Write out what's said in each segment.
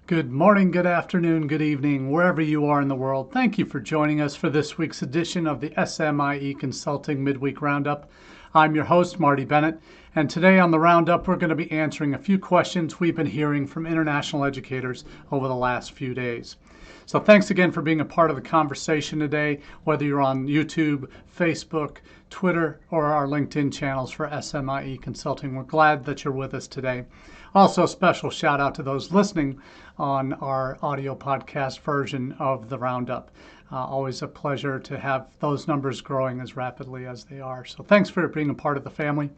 Good morning, good afternoon, good evening, wherever you are in the world. Thank you for joining us for this week's edition of the SMIE Consulting Midweek Roundup. I'm your host, Marty Bennett, and today on the Roundup, we're going to be answering a few questions we've been hearing from international educators over the last few days. So thanks again for being a part of the conversation today, whether you're on YouTube, Facebook, Twitter, or our LinkedIn channels for SMIE Consulting. We're glad that you're with us today. Also, a special shout out to those listening on our audio podcast version of the Roundup. Always a pleasure to have those numbers growing as rapidly as they are. So thanks for being a part of the family.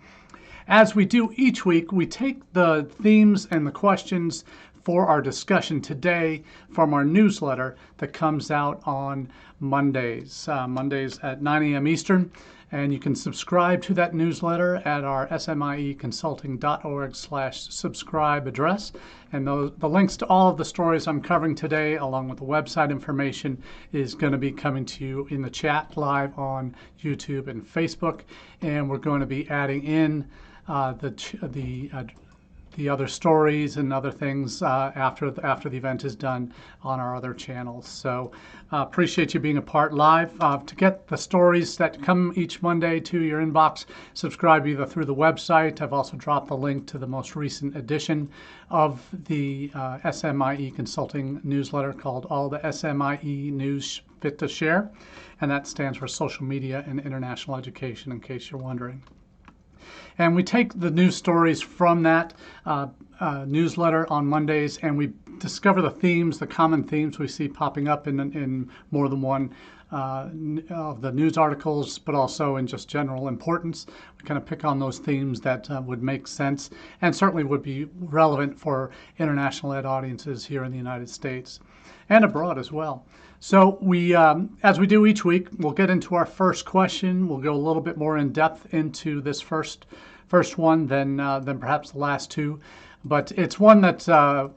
As we do each week, we take the themes and the questions for our discussion today from our newsletter that comes out on Mondays at 9 a.m. Eastern. And you can subscribe to that newsletter at our smieconsulting.org/subscribe address. And the links to all of the stories I'm covering today, along with the website information, is going to be coming to you in the chat live on YouTube and Facebook. And we're going to be adding in the other stories and other things after the event is done on our other channels. So appreciate you being a part live. To get the stories that come each Monday to your inbox, subscribe either through the website. I've also dropped the link to the most recent edition of the SMIE Consulting newsletter called All the SMIE News Fit to Share. And that stands for Social Media and International Education, in case you're wondering. And we take the news stories from that newsletter on Mondays, and we discover the themes, the common themes we see popping up in more than one of the news articles, but also in just general importance. We kind of pick on those themes that would make sense and certainly would be relevant for international ed audiences here in the United States and abroad as well. So we, as we do each week, we'll get into our first question. We'll go a little bit more in depth into this first one than perhaps the last two, but it's one that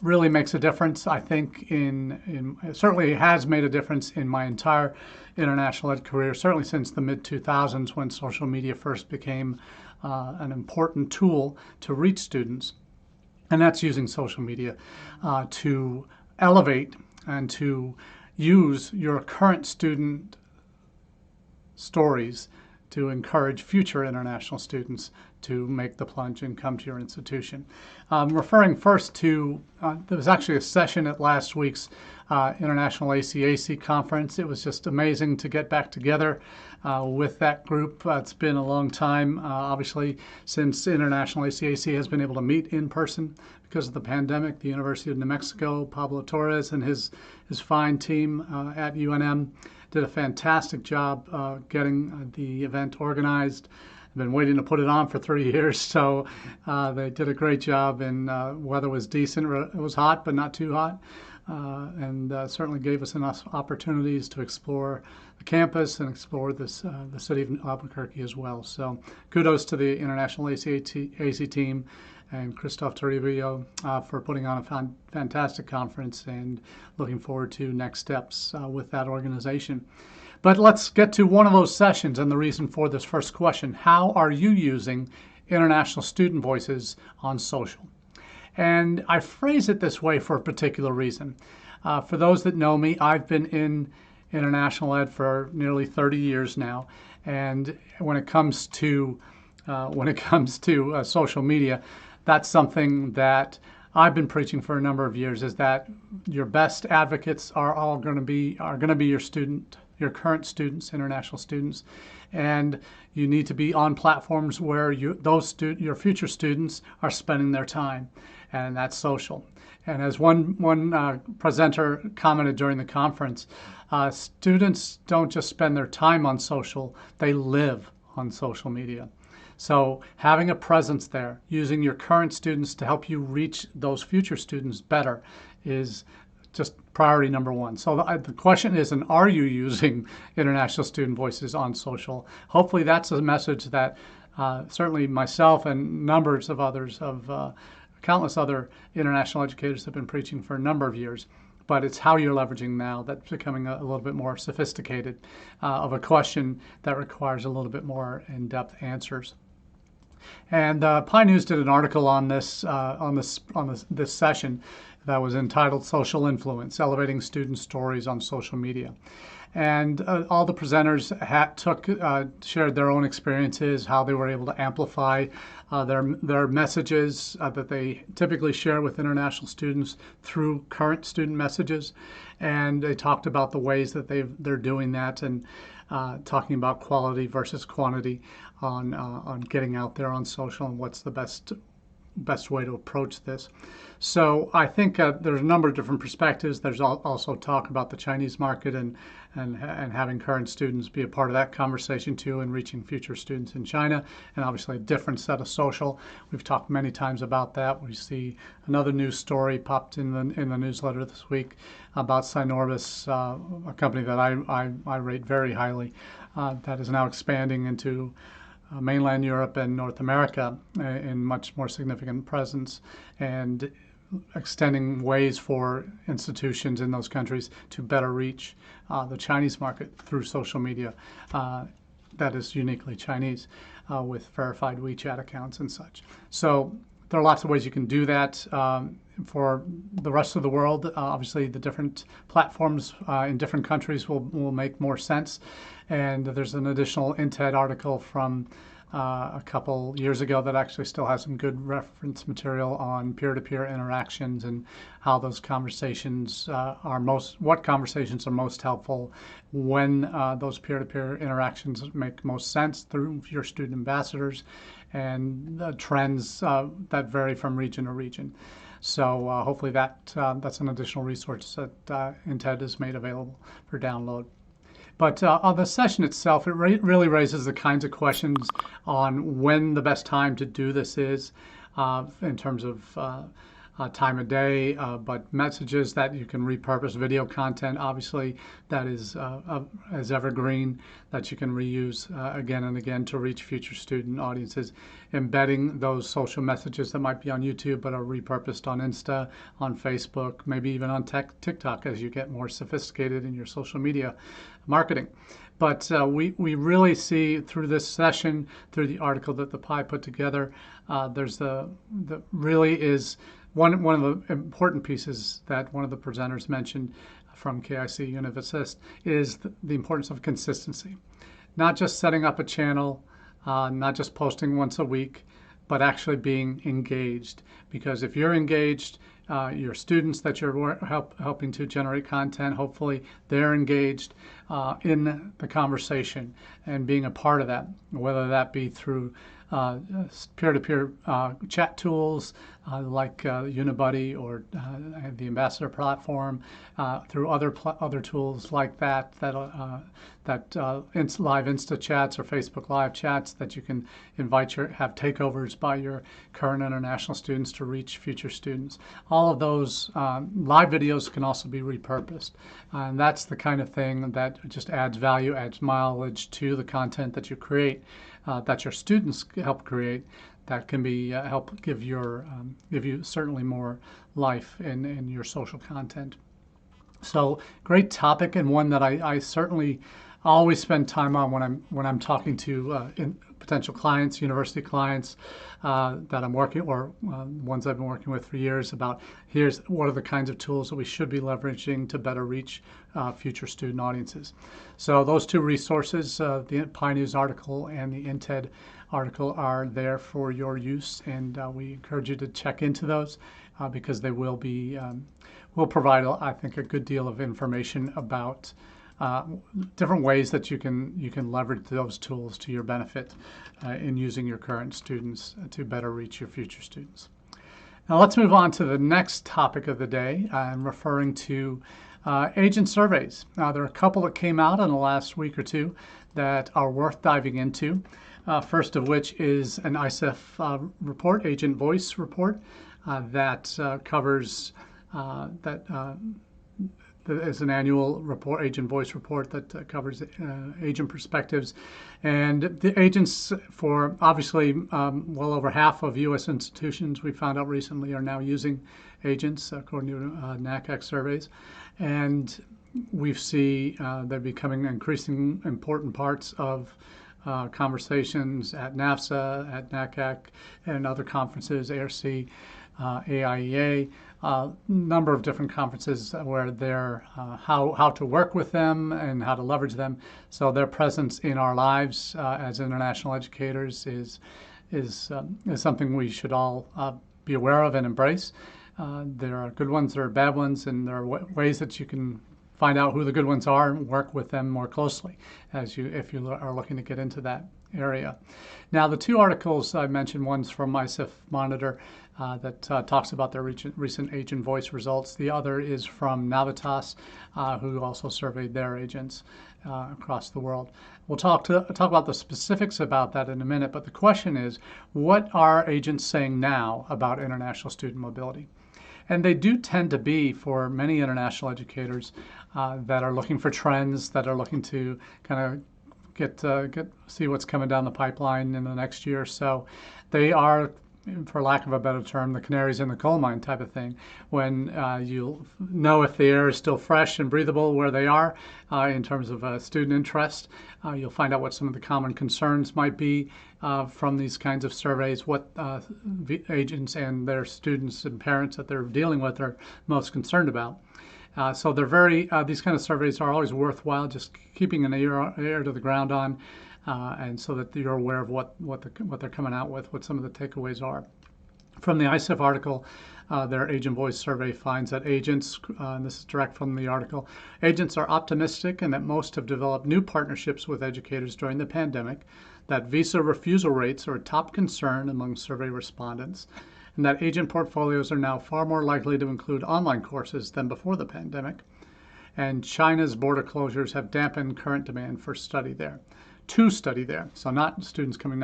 really makes a difference. I think it certainly has made a difference in my entire international ed career, certainly since the mid-2000s when social media first became an important tool to reach students, and that's using social media to elevate and to use your current student stories to encourage future international students to make the plunge and come to your institution. Referring first to, there was actually a session at last week's International ACAC conference. It was just amazing to get back together with that group. It's been a long time, obviously, since International ACAC has been able to meet in person because of the pandemic. The University of New Mexico, Pablo Torres and his fine team at UNM did a fantastic job getting the event organized. I've been waiting to put it on for 3 years, so they did a great job, and weather was decent. It was hot, but not too hot, and certainly gave us enough opportunities to explore the campus and explore the city of Albuquerque as well. So kudos to the International AC team and Christophe Toribio for putting on a fantastic conference, and looking forward to next steps with that organization. But let's get to one of those sessions and the reason for this first question. How are you using international student voices on social? And I phrase it this way for a particular reason. For those that know me, I've been in international ed for nearly 30 years now. And when it comes to social media, that's something that I've been preaching for a number of years, is that your best advocates are going to be your current students, international students, and you need to be on platforms where your future students are spending their time, and that's social. And as one presenter commented during the conference, students don't just spend their time on social, they live on social media. So having a presence there, using your current students to help you reach those future students better, is just priority number one. So the question is, are you using international student voices on social? Hopefully that's a message that certainly myself and numbers of others, countless other international educators have been preaching for a number of years. But it's how you're leveraging now that's becoming a little bit more sophisticated of a question that requires a little bit more in-depth answers. And Pi News did an article on this session. that was entitled Social Influence, Elevating Student Stories on Social Media. And all the presenters shared their own experiences, how they were able to amplify their messages that they typically share with international students through current student messages. And they talked about the ways that they're doing that, and talking about quality versus quantity on getting out there on social, and what's the best way to approach this. So I think there's a number of different perspectives. There's also talk about the Chinese market and having current students be a part of that conversation too, and reaching future students in China, and obviously a different set of social. We've talked many times about that. We see another news story popped in the newsletter this week about Synorbis, a company that I rate very highly, that is now expanding into mainland Europe and North America in much more significant presence, and extending ways for institutions in those countries to better reach the Chinese market through social media that is uniquely Chinese, with verified WeChat accounts and such. So there are lots of ways you can do that. For the rest of the world, obviously the different platforms in different countries will make more sense. And there's an additional intl article from a couple years ago that actually still has some good reference material on peer-to-peer interactions, and how those conversations what conversations are most helpful when those peer-to-peer interactions make most sense through your student ambassadors, and the trends that vary from region to region. So hopefully that's an additional resource that intl has made available for download. But on the session itself, it really raises the kinds of questions on when the best time to do this is, in terms of time of day, but messages that you can repurpose, video content, obviously, that is as evergreen, that you can reuse again and again to reach future student audiences, embedding those social messages that might be on YouTube but are repurposed on Insta, on Facebook, maybe even on TikTok as you get more sophisticated in your social media marketing. But we really see through this session, through the article that the PI put together, there's really is one of the important pieces that one of the presenters mentioned from KIC Univassist is the importance of consistency. Not just setting up a channel, not just posting once a week, but actually being engaged. Because if you're engaged, your students that you're helping to generate content, hopefully they're engaged in the conversation and being a part of that, whether that be through peer-to-peer chat tools like Unibuddy or the Ambassador platform, through other tools like that live Insta chats or Facebook Live chats that you can have takeovers by your current international students to reach future students. All of those live videos can also be repurposed, and that's the kind of thing that just adds value, adds mileage to the content that you create, that your students help create, that can be help give you certainly more life in your social content. So great topic, and one that I certainly always spend time on when I'm talking to potential clients, university clients that I'm working, or ones I've been working with for years, about what are the kinds of tools that we should be leveraging to better reach future student audiences. So those two resources, the PI News article and the intl article, are there for your use, and we encourage you to check into those because they will provide, I think, a good deal of information about different ways that you can leverage those tools to your benefit in using your current students to better reach your future students. Now let's move on to the next topic of the day. I'm referring to agent surveys. There are a couple that came out in the last week or two that are worth diving into. First of which is an ISEF report, Agent Voice report, that covers is an annual report, Agent Voice report, that covers agent perspectives. And the agents for, obviously, well over half of U.S. institutions, we found out recently, are now using agents, according to NACAC surveys. And we see they're becoming increasingly important parts of conversations at NAFSA, at NACAC, and other conferences, ARC, AIEA, number of different conferences where they're how to work with them and how to leverage them. So their presence in our lives as international educators is something we should all be aware of and embrace. There are good ones, there are bad ones, and there are ways that you can find out who the good ones are and work with them more closely if you are looking to get into that area. Now, the two articles I mentioned, one's from ICEF Monitor that talks about their recent agent voice results. The other is from Navitas, who also surveyed their agents across the world. We'll talk about the specifics about that in a minute, but the question is, what are agents saying now about international student mobility? And they do tend to be, for many international educators that are looking for trends, that are looking to kind of see what's coming down the pipeline in the next year or so. They are, for lack of a better term, the canaries in the coal mine type of thing, when you'll know if the air is still fresh and breathable where they are in terms of student interest. You'll find out what some of the common concerns might be from these kinds of surveys, what agents and their students and parents that they're dealing with are most concerned about. So they're these kind of surveys are always worthwhile, just keeping an ear to the ground on, and so that you're aware of what they're coming out with, what some of the takeaways are. From the ICEF article, their Agent Voice survey finds that agents, and this is direct from the article, agents are optimistic and that most have developed new partnerships with educators during the pandemic, that visa refusal rates are a top concern among survey respondents, and that agent portfolios are now far more likely to include online courses than before the pandemic. And China's border closures have dampened current demand for study there. To study there. So not students coming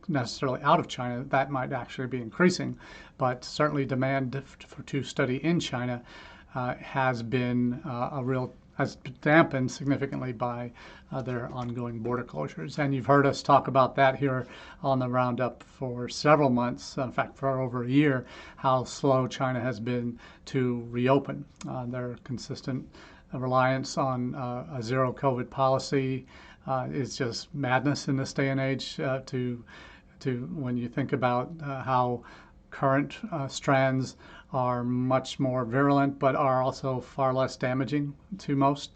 necessarily out of China, that might actually be increasing, but certainly demand to study in China has been has dampened significantly by their ongoing border closures. And you've heard us talk about that here on the Roundup for several months, in fact, for over a year, how slow China has been to reopen. Their consistent reliance on a zero COVID policy is just madness in this day and age to when you think about how current strands are much more virulent, but are also far less damaging to most.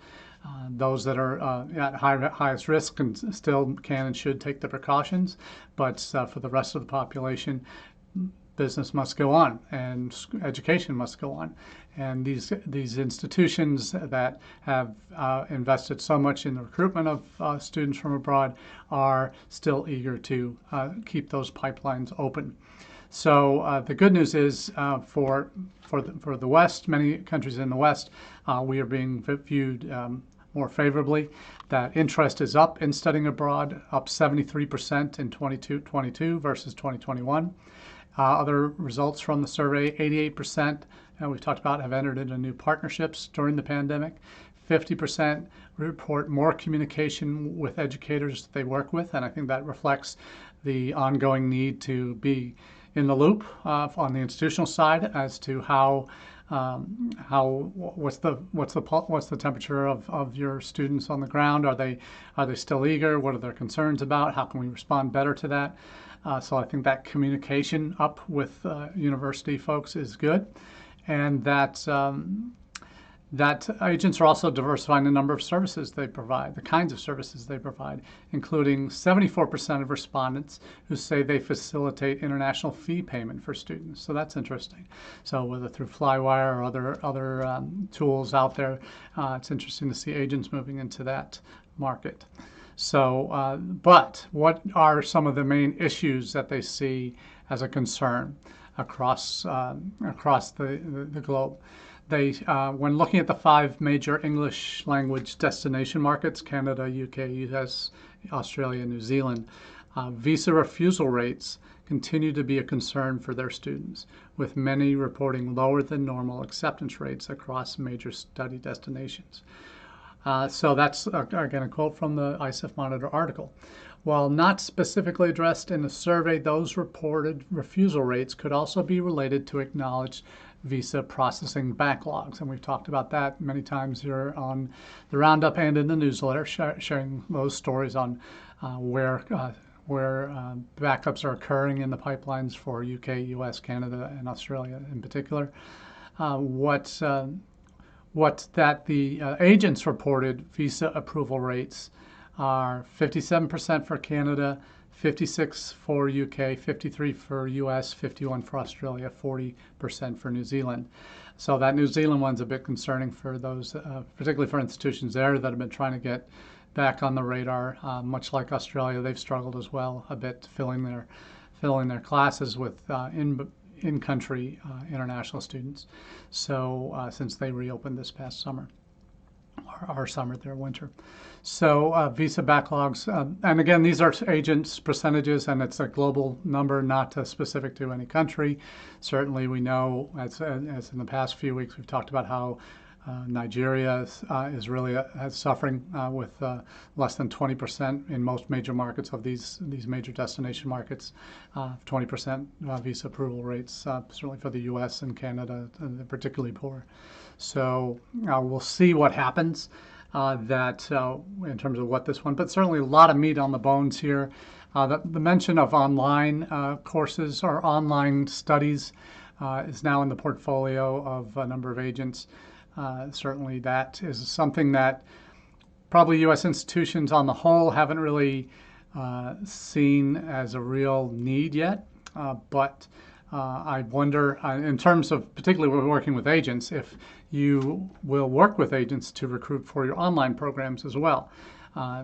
Those that are at highest risk still can and should take the precautions, but for the rest of the population, business must go on and education must go on. And these institutions that have invested so much in the recruitment of students from abroad are still eager to keep those pipelines open. So the good news is for the West, many countries in the West, we are being viewed more favorably. That interest is up in studying abroad, up 73% in 2022 versus 2021. Other results from the survey, 88%, we've talked about, have entered into new partnerships during the pandemic. 50% report more communication with educators that they work with, and I think that reflects the ongoing need to be in the loop on the institutional side as to what's the temperature of your students on the ground? Are they still eager? What are their concerns about? How can we respond better to that? So I think that communication up with university folks is good, and that agents are also diversifying the number of services they provide, the kinds of services they provide, including 74% of respondents who say they facilitate international fee payment for students. So that's interesting. So whether through Flywire or other tools out there, it's interesting to see agents moving into that market. So, but what are some of the main issues that they see as a concern across the globe? They, when looking at the 5 major English language destination markets, Canada, UK, US, Australia, New Zealand, visa refusal rates continue to be a concern for their students, with many reporting lower than normal acceptance rates across major study destinations. So that's, again, a quote from the ICEF Monitor article. While not specifically addressed in the survey, those reported refusal rates could also be related to acknowledged visa processing backlogs. And we've talked about that many times here on the Roundup and in the newsletter, sharing those stories on where backups are occurring in the pipelines for UK, US, Canada, and Australia in particular. what that the agents reported visa approval rates are 57% for Canada, 56 for UK, 53 for US, 51 for Australia, 40% for New Zealand. So that New Zealand one's a bit concerning for those, particularly for institutions there that have been trying to get back on the radar. Much like Australia, they've struggled as well a bit filling their classes with in-country international students. So since they reopened this past summer, our summer, their winter. So visa backlogs, and again, these are agents' percentages, and it's a global number, not specific to any country. Certainly, we know, as in the past few weeks, we've talked about how Nigeria is really suffering with less than 20% in most major markets of these major destination markets, 20% visa approval rates, certainly for the U.S. and Canada, particularly poor. So we'll see what happens in terms of what this one, but certainly a lot of meat on the bones here. The mention of online courses or online studies is now in the portfolio of a number of agents. Certainly that is something that probably U.S. institutions on the whole haven't really seen as a real need yet. But I wonder, in terms of particularly we're working with agents, if you will work with agents to recruit for your online programs as well,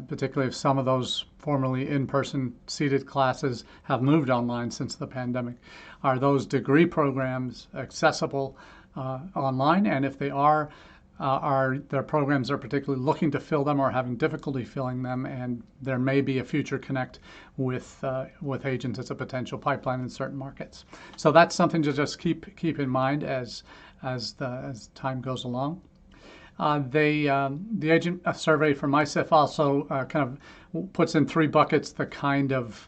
particularly if some of those formerly in-person seated classes have moved online since the pandemic. Are those degree programs accessible online? And if they are their programs are particularly looking to fill them or having difficulty filling them, and there may be a future connect with agents as a potential pipeline in certain markets. So that's something to just keep in mind as time goes along. The agent survey from MISIF also kind of puts in three buckets the kind of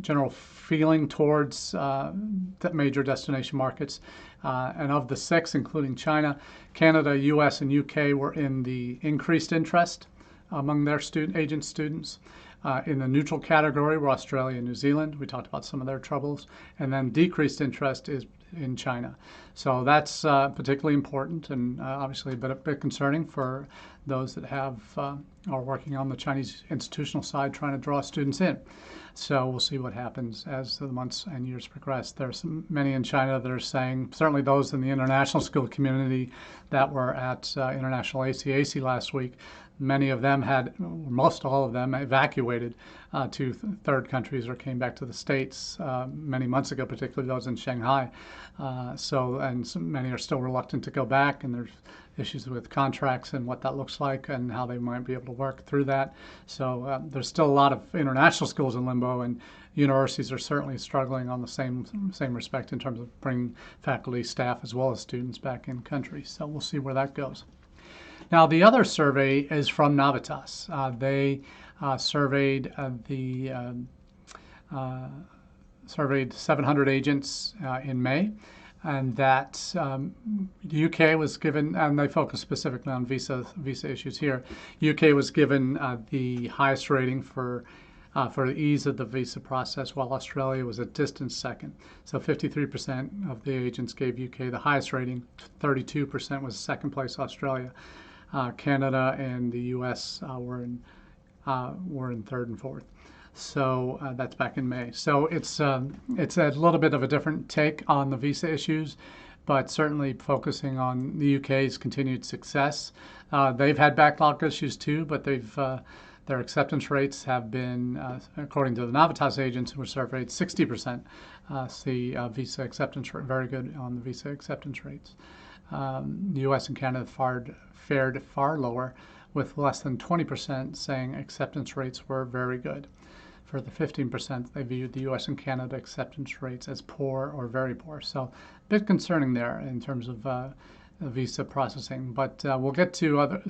general feeling towards the major destination markets. And of the six, including China, Canada, US, and UK were in the increased interest among their agent students. In the neutral category were Australia and New Zealand. We talked about some of their troubles. And then decreased interest is in China. So that's particularly important and obviously a bit concerning for those that are working on the Chinese institutional side trying to draw students in. So we'll see what happens as the months and years progress. There's many in China that are saying, certainly those in the international school community that were at International ACAC last week, many of them most all of them evacuated to third countries or came back to the States many months ago, particularly those in Shanghai. Many are still reluctant to go back, and there's issues with contracts and what that looks like and how they might be able to work through that. So there's still a lot of international schools in limbo, and universities are certainly struggling on the same respect in terms of bringing faculty, staff, as well as students back in country. So we'll see where that goes. Now, the other survey is from Navitas. They surveyed 700 agents in May, and that the UK was given, and they focus specifically on visa issues here. UK was given the highest rating for the ease of the visa process, while Australia was a distant second. So 53% of the agents gave UK the highest rating. 32% was second place Australia. Canada and the U.S. were in third and fourth. So that's back in May. So it's a little bit of a different take on the visa issues, but certainly focusing on the UK's continued success. They've had backlog issues too, but their acceptance rates have been, according to the Navitas agents who were surveyed, 60% see visa acceptance rate, very good on the visa acceptance rates. The U.S. and Canada fared far lower, with less than 20% saying acceptance rates were very good. For the 15%, they viewed the U.S. and Canada acceptance rates as poor or very poor. So a bit concerning there in terms of visa processing. But we'll get to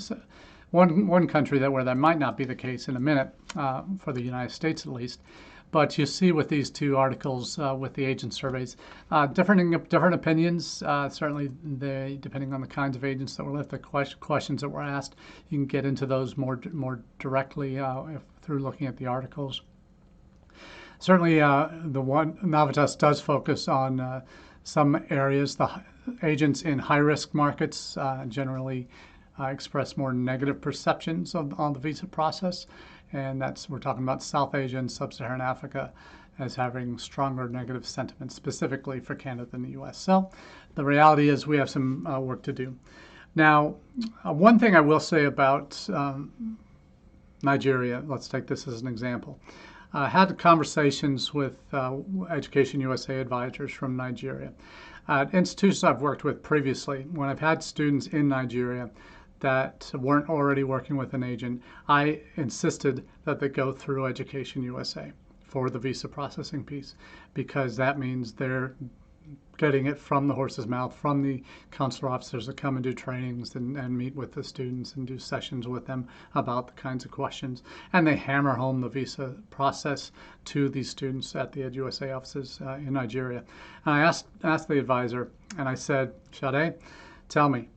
one country where that might not be the case in a minute, for the United States at least. But you see with these two articles, with the agent surveys, different opinions. Certainly, depending on the kinds of agents that were left, the questions that were asked, you can get into those more directly through looking at the articles. Certainly, the one Navitas does focus on some areas. agents in high-risk markets generally express more negative perceptions on the visa process, and we're talking about South Asia and Sub-Saharan Africa as having stronger negative sentiment specifically for Canada than the U.S. So the reality is we have some work to do. Now, one thing I will say about Nigeria, let's take this as an example. I had conversations with Education USA advisors from Nigeria. At institutions I've worked with previously, when I've had students in Nigeria that weren't already working with an agent, I insisted that they go through Education USA for the visa processing piece, because that means they're getting it from the horse's mouth, from the consular officers that come and do trainings and meet with the students and do sessions with them about the kinds of questions. And they hammer home the visa process to these students at the EdUSA offices in Nigeria. And I asked the advisor, and I said, Sade, tell me,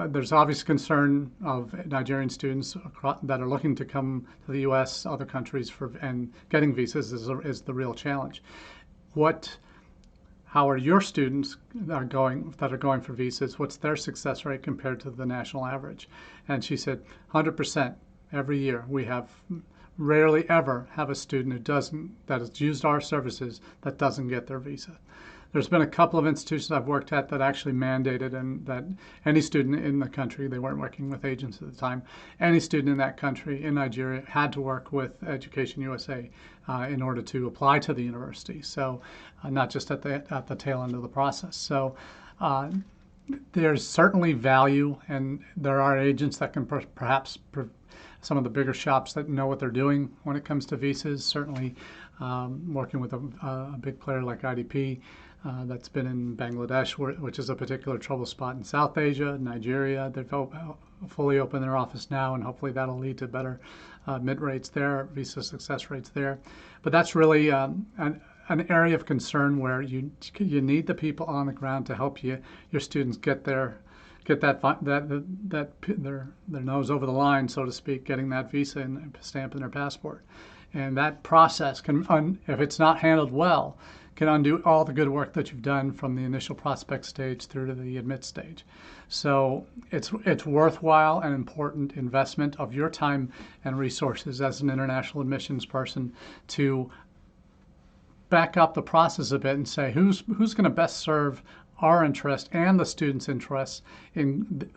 there's obvious concern of Nigerian students that are looking to come to the U.S., other countries, and getting visas is the real challenge. How are your students that are going for visas? What's their success rate compared to the national average? And she said, 100% every year. We rarely ever have a student that has used our services that doesn't get their visa. There's been a couple of institutions I've worked at that actually mandated and that any student in the country, they weren't working with agents at the time, any student in that country, in Nigeria, had to work with Education USA in order to apply to the university. So not just at the tail end of the process. So there's certainly value, and there are agents that can perhaps some of the bigger shops that know what they're doing when it comes to visas. Certainly working with a big player like IDP that's been in Bangladesh, which is a particular trouble spot in South Asia, Nigeria. They've fully opened their office now, and hopefully that'll lead to better mid rates there, visa success rates there. But that's really an area of concern where you need the people on the ground to help your students get their nose over the line, so to speak, getting that visa and stamp in their passport. And that process can, if it's not handled well, can undo all the good work that you've done from the initial prospect stage through to the admit stage. So it's worthwhile and important investment of your time and resources as an international admissions person to back up the process a bit and say who's going to best serve our interest and the students' interests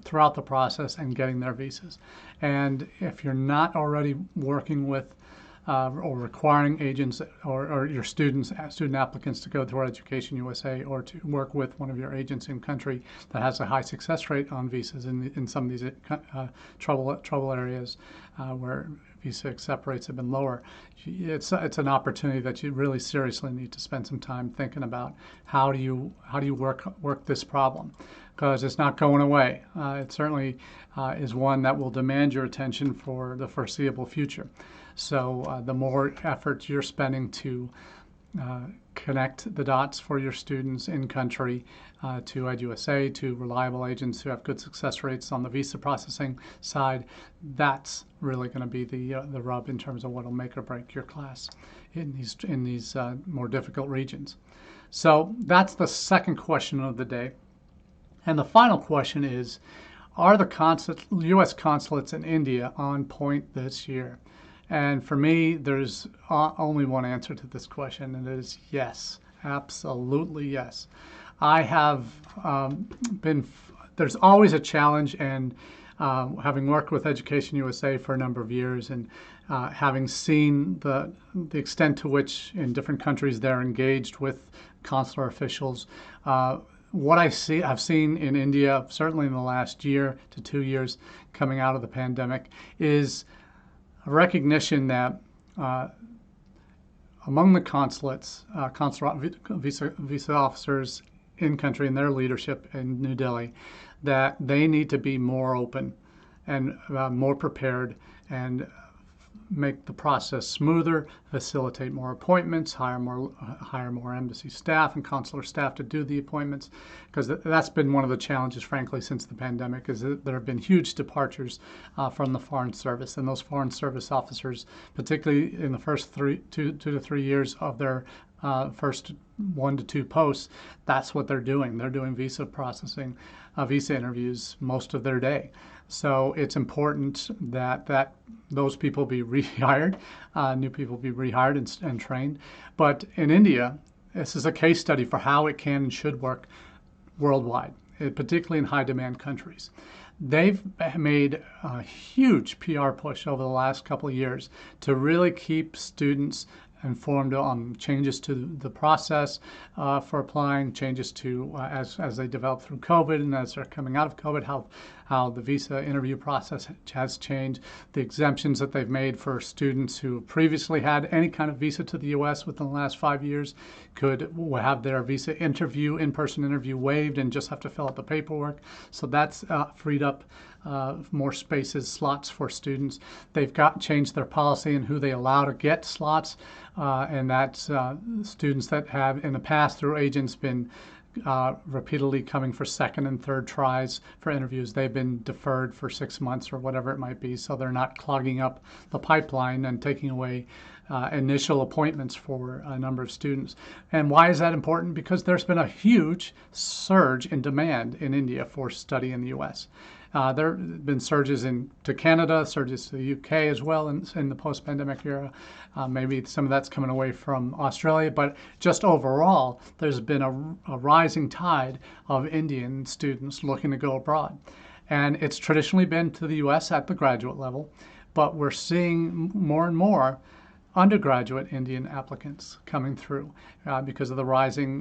throughout the process and getting their visas. And if you're not already working with or requiring agents or your student applicants to go through Education USA or to work with one of your agents in country that has a high success rate on visas in some of these trouble areas where visa accept rates have been lower, it's an opportunity that you really seriously need to spend some time thinking about how do you work this problem, because it's not going away. It certainly is one that will demand your attention for the foreseeable future. So the more effort you're spending to connect the dots for your students in country to EdUSA, to reliable agents who have good success rates on the visa processing side, that's really going to be the rub in terms of what will make or break your class in these more difficult regions. So that's the second question of the day. And the final question is, are the U.S. consulates in India on point this year? And for me, there's only one answer to this question, and it is yes, absolutely yes. I have there's always a challenge, and having worked with Education USA for a number of years and having seen the extent to which in different countries they're engaged with consular officials, what I've seen in India, certainly in the last year to 2 years coming out of the pandemic, is a recognition that among the consulates, consular visa officers in country and their leadership in New Delhi, that they need to be more open and more prepared and make the process smoother, facilitate more appointments, hire more embassy staff and consular staff to do the appointments, because that's been one of the challenges, frankly, since the pandemic, is that there have been huge departures from the Foreign Service, and those Foreign Service officers, particularly in the first 2 to 3 years of their first 1 to 2 posts, that's what they're doing. They're doing visa processing, visa interviews most of their day. So it's important that those people be rehired, new people be rehired and trained. But in India, this is a case study for how it can and should work worldwide, particularly in high demand countries. They've made a huge PR push over the last couple of years to really keep students informed on changes to the process for applying, changes to as they develop through COVID and as they're coming out of COVID, how the visa interview process has changed, the exemptions that they've made for students who previously had any kind of visa to the U.S. within the last 5 years could have their visa interview, in-person interview waived and just have to fill out the paperwork. So that's freed up more spaces, slots for students. They've changed their policy and who they allow to get slots, and that's students that have in the past through agents been repeatedly coming for second and third tries for interviews. They've been deferred for 6 months or whatever it might be, so they're not clogging up the pipeline and taking away initial appointments for a number of students. And why is that important? Because there's been a huge surge in demand in India for study in the U.S. There have been surges to Canada, surges to the UK as well in the post-pandemic era. Maybe some of that's coming away from Australia, but just overall, there's been a rising tide of Indian students looking to go abroad. And it's traditionally been to the US at the graduate level, but we're seeing more and more undergraduate Indian applicants coming through because of the rising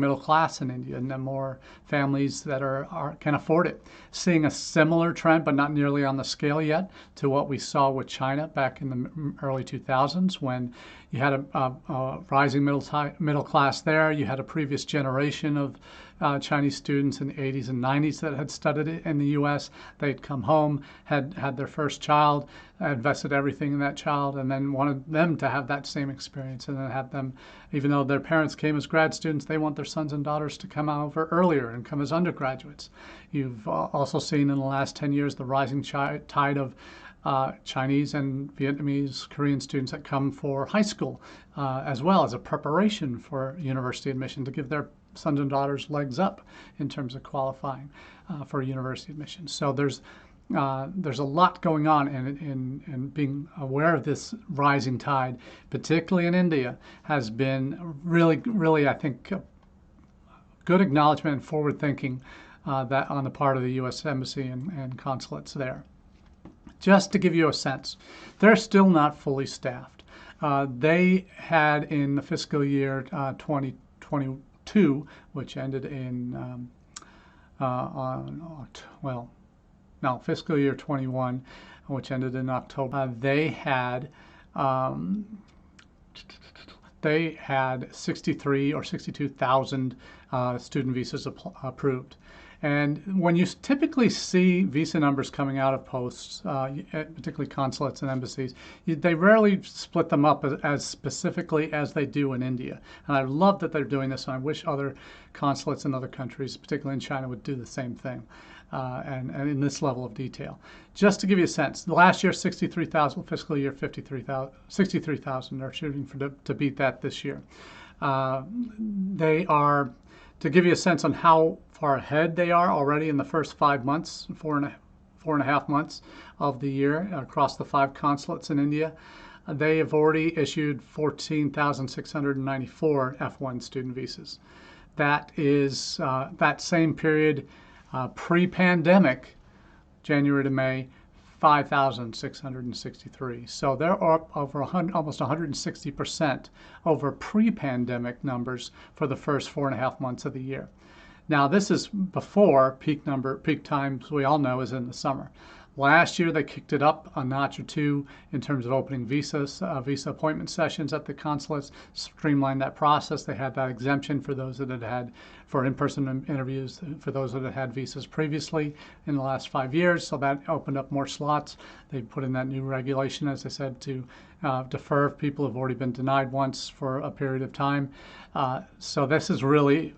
middle class in India and the more families that can afford it. Seeing a similar trend, but not nearly on the scale yet, to what we saw with China back in the early 2000s when you had a rising middle class there. You had a previous generation of Chinese students in the 80s and 90s that had studied it in the U.S. They'd come home, had their first child, invested everything in that child, and then wanted them to have that same experience and then have them, even though their parents came as grad students, they want their sons and daughters to come over earlier and come as undergraduates. You've also seen in the last 10 years the rising tide of Chinese and Vietnamese, Korean students that come for high school as well as a preparation for university admission to give their sons and daughters legs up in terms of qualifying for university admission. So there's a lot going on, and being aware of this rising tide, particularly in India, has been really, I think, good acknowledgement and forward thinking that on the part of the U.S. Embassy and consulates there. Just to give you a sense, they're still not fully staffed. They had in the fiscal year 2022, which ended in fiscal year 21, which ended in October. They had 63 or 62,000 student visas approved. And when you typically see visa numbers coming out of posts, particularly consulates and embassies, they rarely split them up as specifically as they do in India. And I love that they're doing this, and I wish other consulates in other countries, particularly in China, would do the same thing. And in this level of detail. Just to give you a sense, last year 63,000, fiscal year 63,000. They're shooting to beat that this year. They are, to give you a sense on how far ahead they are already in the first 5 months, four and a half months of the year across the 5 consulates in India. They have already issued 14,694 F1 student visas. That is that same period pre-pandemic, January to May, 5,663. So they're up over almost 160% over pre-pandemic numbers for the first 4.5 months of the year. Now this is before peak times we all know is in the summer. Last year they kicked it up a notch or two in terms of opening visa appointment sessions at the consulates, streamlined that process. They had that exemption for those that had for in-person interviews, for those that had visas previously in the last 5 years. So that opened up more slots. They put in that new regulation, as I said, to defer if people have already been denied once for a period of time. So this is really,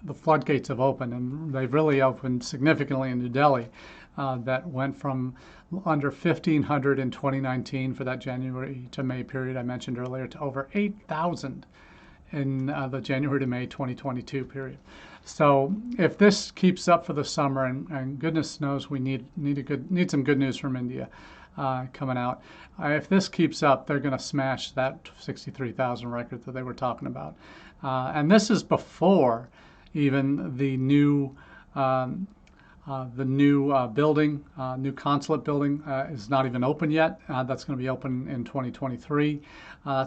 the floodgates have opened, and they've really opened significantly in New Delhi. That went from under 1,500 in 2019 for that January to May period I mentioned earlier to over 8,000 in the January to May 2022 period. So if this keeps up for the summer, and goodness knows we need some good news from India coming out. If this keeps up, they're going to smash that 63,000 record that they were talking about. And this is before even the new building, new consulate building is not even open yet. That's going to be open in 2023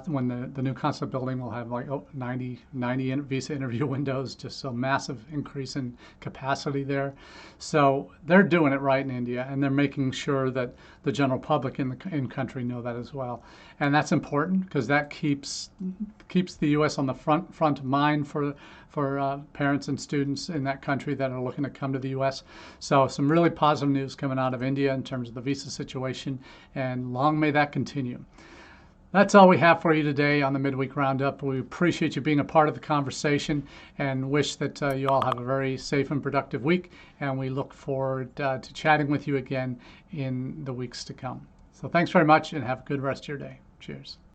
when the new consulate building will have like 90 visa interview windows, just a massive increase in capacity there. So they're doing it right in India, and they're making sure that the general public in country know that as well. And that's important because that keeps the U.S. on the front of mind for parents and students in that country that are looking to come to the U.S. So some really positive news coming out of India in terms of the visa situation, and long may that continue. That's all we have for you today on the Midweek Roundup. We appreciate you being a part of the conversation and wish that you all have a very safe and productive week, and we look forward to chatting with you again in the weeks to come. So thanks very much, and have a good rest of your day. Cheers.